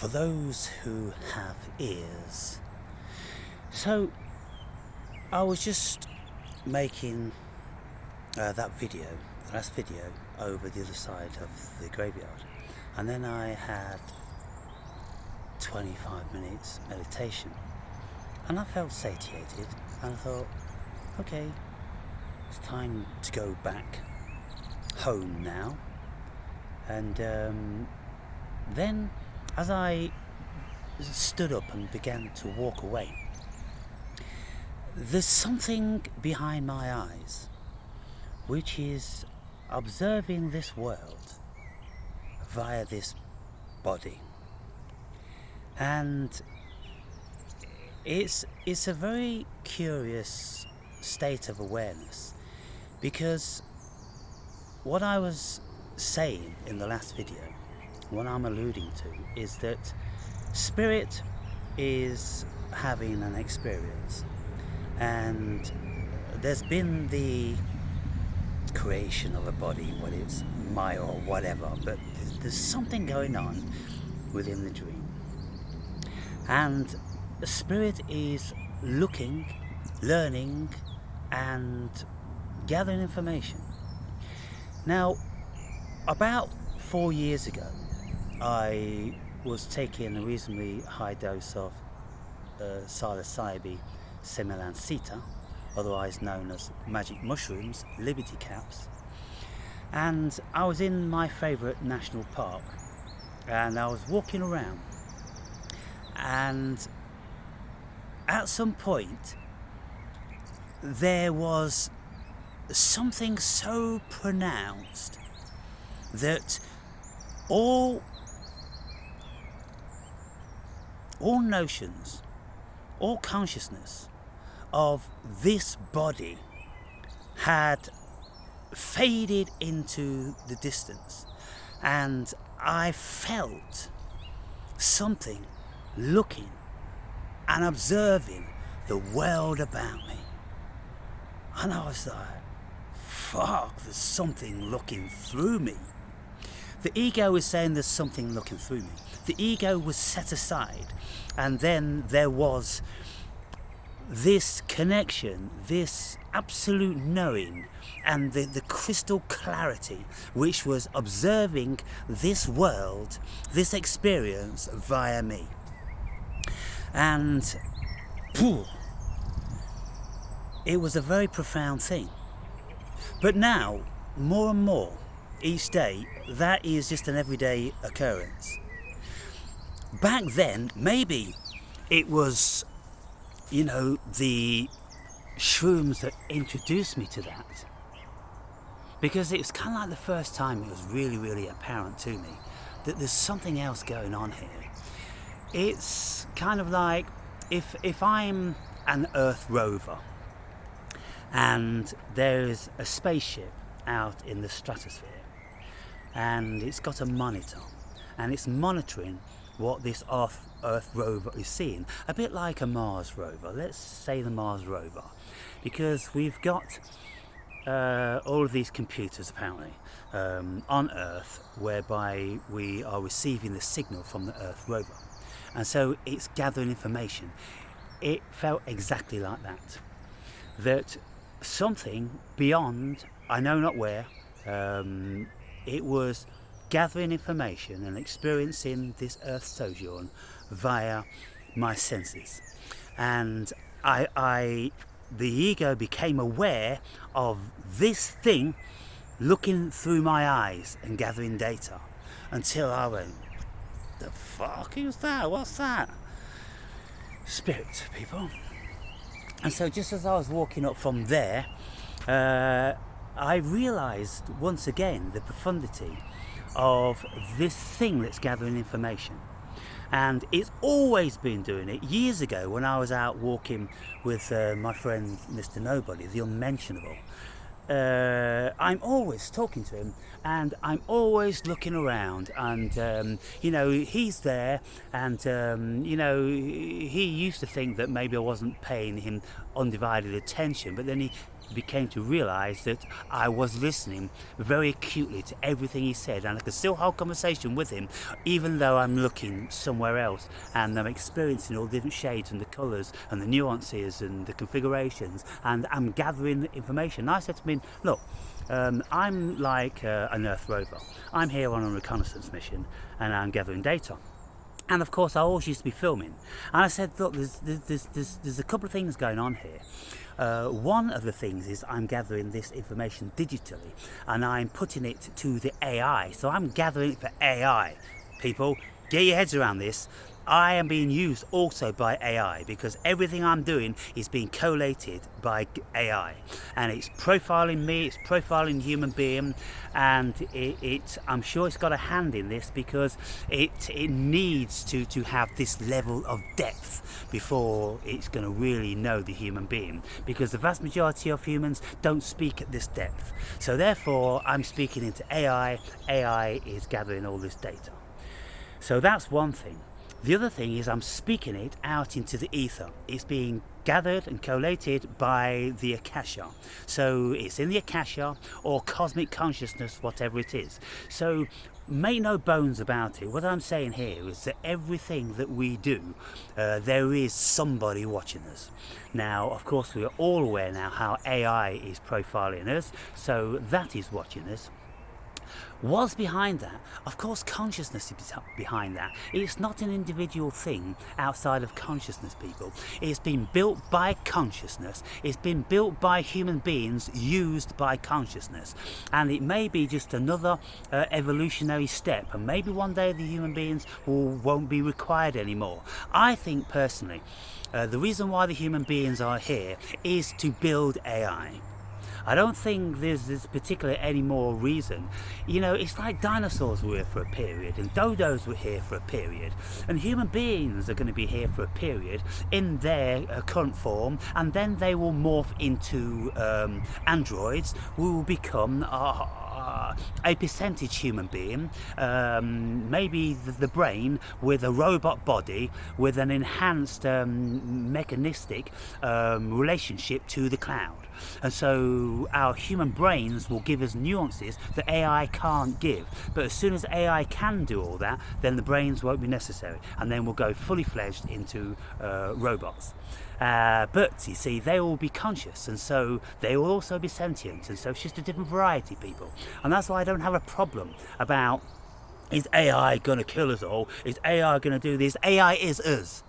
for those who have ears. So I was just making that video, the last video, over the other side of the graveyard, and then I had 25 minutes meditation, and I felt satiated, and I thought, okay, it's time to go back home now. And then as I stood up and began to walk away, there's something behind my eyes which is observing this world via this body. And it's a very curious state of awareness, because what I was saying in the last video, what I'm alluding to, is that spirit is having an experience, and there's been the creation of a body, whether it's Maya or whatever, but there's something going on within the dream, and the spirit is looking, learning, and gathering information. Now, about 4 years ago, I was taking a reasonably high dose of psilocybin semilanceta, otherwise known as magic mushrooms, liberty caps, and I was in my favourite national park, and I was walking around, and at some point there was something so pronounced that all notions, all consciousness of this body had faded into the distance, and I felt something looking and observing the world about me, and I was like, fuck, there's something looking through me. The ego was saying there's something looking through me. The ego was set aside, and then there was this connection, this absolute knowing, and the crystal clarity which was observing this world, this experience via me. And it was a very profound thing. But now, more and more, each day, that is just an everyday occurrence. Back then, maybe it was, the shrooms that introduced me to that. Because it was kind of like the first time it was really, really apparent to me that there's something else going on here. It's kind of like if I'm an EarthRover and there's a spaceship out in the stratosphere, and it's got a monitor, and it's monitoring what this EarthRover is seeing, a bit like a Mars rover. Let's say the Mars rover, because we've got all of these computers apparently on Earth, whereby we are receiving the signal from the EarthRover, and so it's gathering information. It felt exactly like that something beyond, I know not where, it was gathering information and experiencing this Earth sojourn via my senses. And the ego became aware of this thing looking through my eyes and gathering data, until I went, the fuck is that? What's that? Spirit, people. And so just as I was walking up from there, I realised once again the profundity of this thing that's gathering information. And it's always been doing it. Years ago, when I was out walking with my friend Mr. Nobody, the unmentionable, I'm always talking to him, and I'm always looking around, and he's there, and he used to think that maybe I wasn't paying him undivided attention, but then became to realise that I was listening very acutely to everything he said, and I could still hold conversation with him even though I'm looking somewhere else, and I'm experiencing all the different shades and the colours and the nuances and the configurations, and I'm gathering information. And I said to him, look, I'm like an EarthRover. I'm here on a reconnaissance mission and I'm gathering data. And of course, I always used to be filming. And I said, look, there's a couple of things going on here. One of the things is I'm gathering this information digitally and I'm putting it to the AI. So I'm gathering it for AI. People, get your heads around this. I am being used also by AI because everything I'm doing is being collated by AI, and it's profiling me, it's profiling the human being, and I'm sure it's got a hand in this because it needs to have this level of depth before it's going to really know the human being, because the vast majority of humans don't speak at this depth. So therefore I'm speaking into AI is gathering all this data. So that's one thing. The other thing is I'm speaking it out into the ether. It's being gathered and collated by the Akasha. So it's in the Akasha or cosmic consciousness, whatever it is. So make no bones about it. What I'm saying here is that everything that we do, there is somebody watching us. Now, of course, we are all aware now how AI is profiling us. So that is watching us. What's behind that? Of course, consciousness is behind that. It's not an individual thing outside of consciousness, people. It's been built by consciousness. It's been built by human beings used by consciousness. And it may be just another evolutionary step. And maybe one day the human beings won't be required anymore. I think personally, the reason why the human beings are here is to build AI. I don't think there's particularly any more reason. You know, it's like dinosaurs were here for a period and dodos were here for a period, and human beings are going to be here for a period in their current form, and then they will morph into androids who will become a percentage human being, maybe the brain with a robot body with an enhanced mechanistic relationship to the cloud. And so our human brains will give us nuances that AI can't give. But as soon as AI can do all that, then the brains won't be necessary, and then we'll go fully fledged into robots. But you see, they will be conscious, and so they will also be sentient, and so it's just a different variety, people. And that's why I don't have a problem about, is AI going to kill us all? Is AI going to do this? AI is us.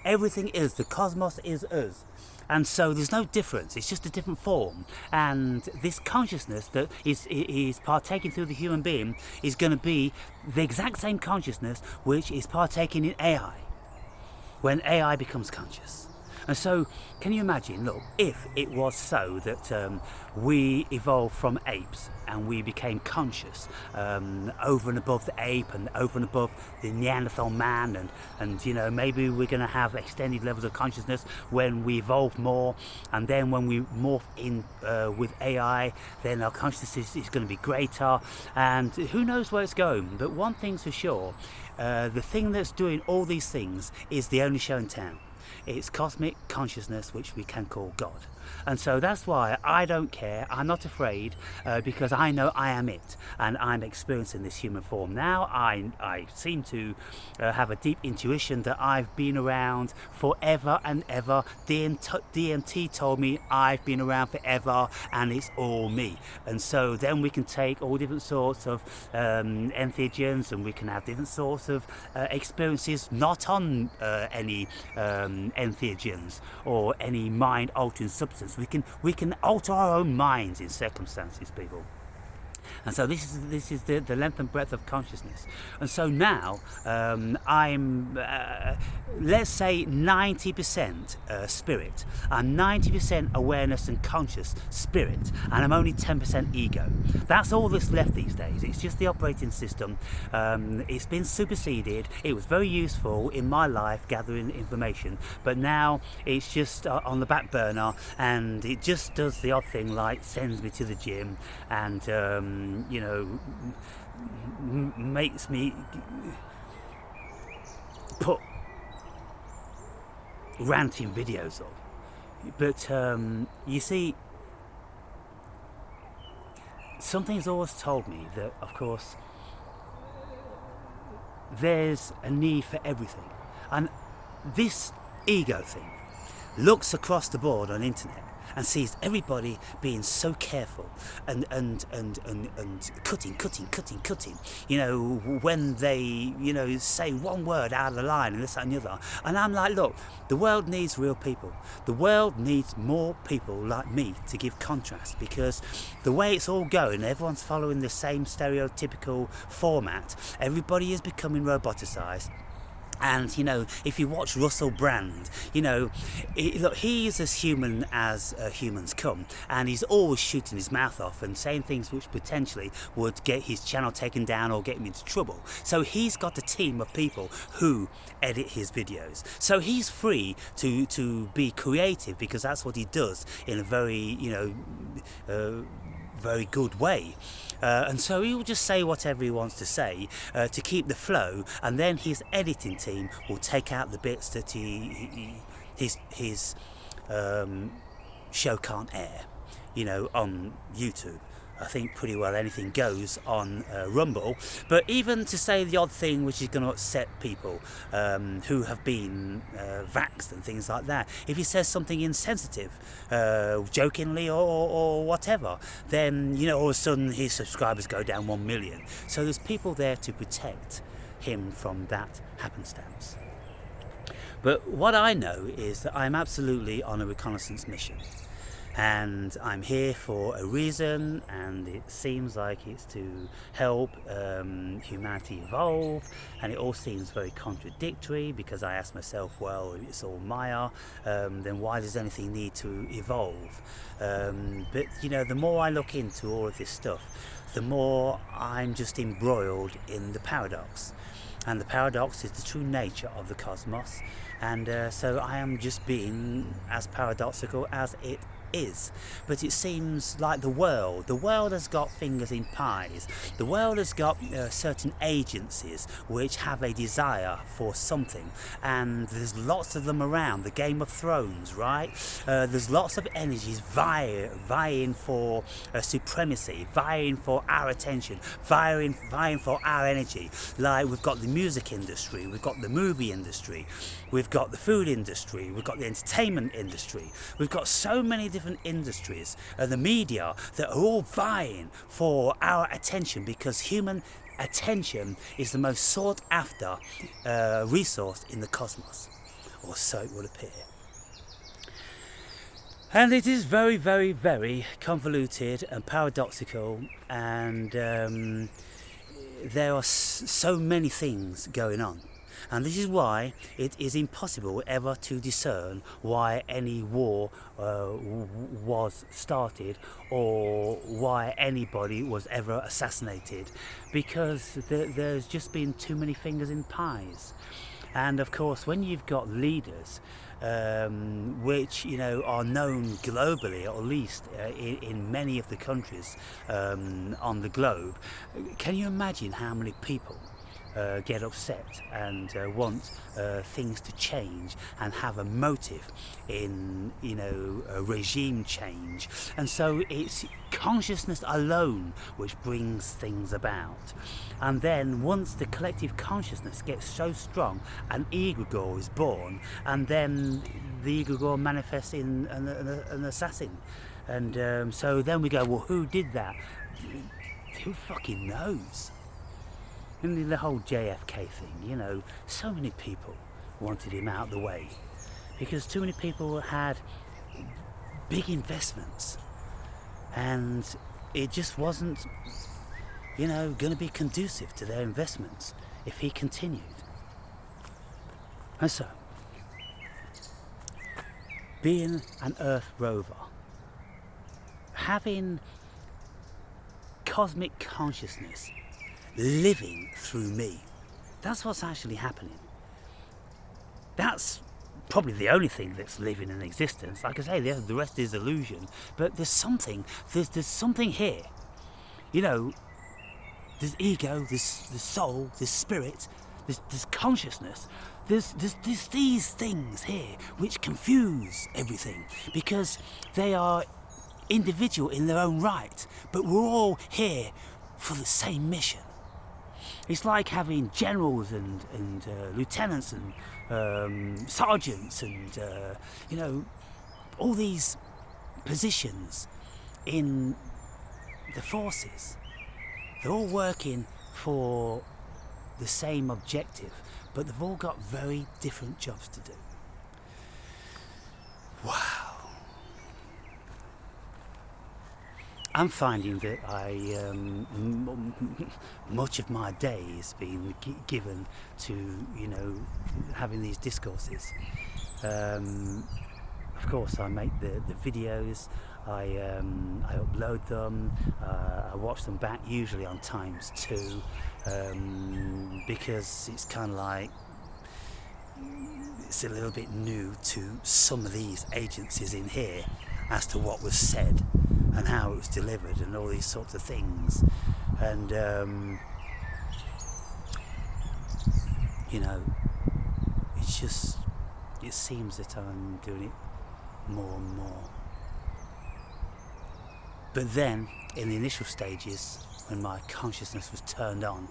Everything is. The cosmos is us. And so there's no difference, it's just a different form. And this consciousness that is partaking through the human being is going to be the exact same consciousness which is partaking in AI when AI becomes conscious. And so, can you imagine, look, if it was so that we evolved from apes and we became conscious over and above the ape and over and above the Neanderthal man, and you know, maybe we're going to have extended levels of consciousness when we evolve more, and then when we morph in with AI, then our consciousness is going to be greater, and who knows where it's going. But one thing's for sure, the thing that's doing all these things is the only show in town. It's cosmic consciousness, which we can call God. And so that's why I don't care, I'm not afraid, because I know I am it, and I'm experiencing this human form now. I seem to have a deep intuition that I've been around forever and ever. DMT told me I've been around forever, and it's all me. And so then we can take all different sorts of entheogens, and we can have different sorts of experiences not on any entheogens or any mind-altering substance. We can alter our own minds in circumstances, people. And so this is the length and breadth of consciousness. And so now I'm, let's say, 90% spirit. I'm 90% awareness and conscious spirit, and I'm only 10% ego. That's all that's left these days. It's just the operating system. It's been superseded. It was very useful in my life gathering information, but now it's just on the back burner, and it just does the odd thing like sends me to the gym and you know, makes me put ranting videos up. But you see, something's always told me that, of course, there's a need for everything. And this ego thing looks across the board on the internet and sees everybody being so careful and cutting, you know, when they, you know, say one word out of the line and this, that and the other. And I'm like, look, the world needs real people. The world needs more people like me to give contrast, because the way it's all going, everyone's following the same stereotypical format. Everybody is becoming roboticized. And, you know, if you watch Russell Brand, you know, look, he's as human as humans come, and he's always shooting his mouth off and saying things which potentially would get his channel taken down or get him into trouble. So he's got a team of people who edit his videos. So he's free to be creative, because that's what he does in a very, you know, very good way. And so he will just say whatever he wants to say to keep the flow, and then his editing team will take out the bits that his show can't air, you know, on YouTube. I think pretty well anything goes on Rumble, but even to say the odd thing which is going to upset people who have been vaxxed and things like that, if he says something insensitive, jokingly or whatever, then, you know, all of a sudden his subscribers go down 1 million. So there's people there to protect him from that happenstance. But what I know is that I'm absolutely on a reconnaissance mission. And I'm here for a reason, and it seems like it's to help humanity evolve, and it all seems very contradictory, because I ask myself, well, if it's all Maya, then why does anything need to evolve? But, you know, the more I look into all of this stuff, the more I'm just embroiled in the paradox. And the paradox is the true nature of the cosmos, and so I am just being as paradoxical as it is. But it seems like the world has got fingers in pies. The world has got certain agencies which have a desire for something, and there's lots of them around. The Game of Thrones, right? There's lots of energies vying for supremacy, vying for our attention, vying for our energy. Like, we've got the music industry, we've got the movie industry, we've got the food industry, we've got the entertainment industry, we've got so many different industries, the media, that are all vying for our attention, because human attention is the most sought after resource in the cosmos, or so it would appear. And it is very, very, very convoluted and paradoxical, and there are so many things going on. And this is why it is impossible ever to discern why any war was started, or why anybody was ever assassinated, because there's just been too many fingers in pies. And of course, when you've got leaders which, you know, are known globally, or at least in many of the countries on the globe, can you imagine how many people get upset and want things to change, and have a motive in, you know, a regime change? And so it's consciousness alone which brings things about. And then once the collective consciousness gets so strong, an egregore is born, and then the egregore manifests in an assassin. And so then we go, well, who did that? Who fucking knows? And the whole JFK thing, you know, so many people wanted him out of the way, because too many people had big investments, and it just wasn't, you know, going to be conducive to their investments if he continued. And so, being an EarthRover, having cosmic consciousness living through me, that's what's actually happening. That's probably the only thing that's living in existence. Like I say, the rest is illusion, but there's something here, you know. There's ego, there's soul, there's spirit, there's consciousness. There's these things here which confuse everything, because they are individual in their own right, but we're all here for the same mission. It's like having generals and lieutenants and sergeants and all these positions in the forces. They're all working for the same objective, but they've all got very different jobs to do. Wow. I'm finding that much of my day is being given to, having these discourses. Of course, I make the videos, I upload them, I watch them back, usually on ×2, because it's kind of like, it's a little bit new to some of these agencies in here as to what was said and how it was delivered and all these sorts of things. And it's just, it seems that I'm doing it more and more. But then in the initial stages, when my consciousness was turned on,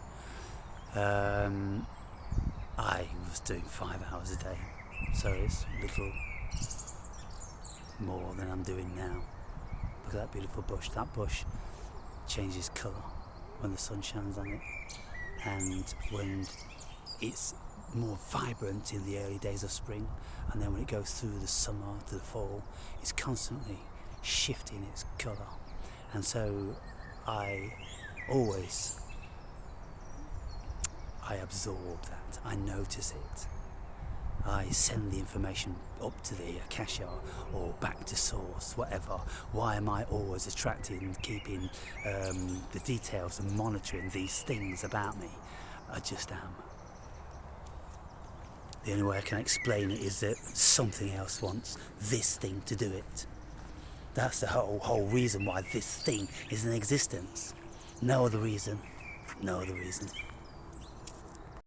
I was doing 5 hours a day, so it's a little more than I'm doing now. Look at that beautiful bush. That bush changes colour when the sun shines on it, and when it's more vibrant in the early days of spring, and then when it goes through the summer to the fall, it's constantly shifting its colour. And so I absorb that, I notice it, I send the information up to the Akasha or back to source, whatever. Why am I always attracted and keeping the details and monitoring these things about me? I just am. The only way I can explain it is that something else wants this thing to do it. That's the whole reason why this thing is in existence. No other reason. No other reason.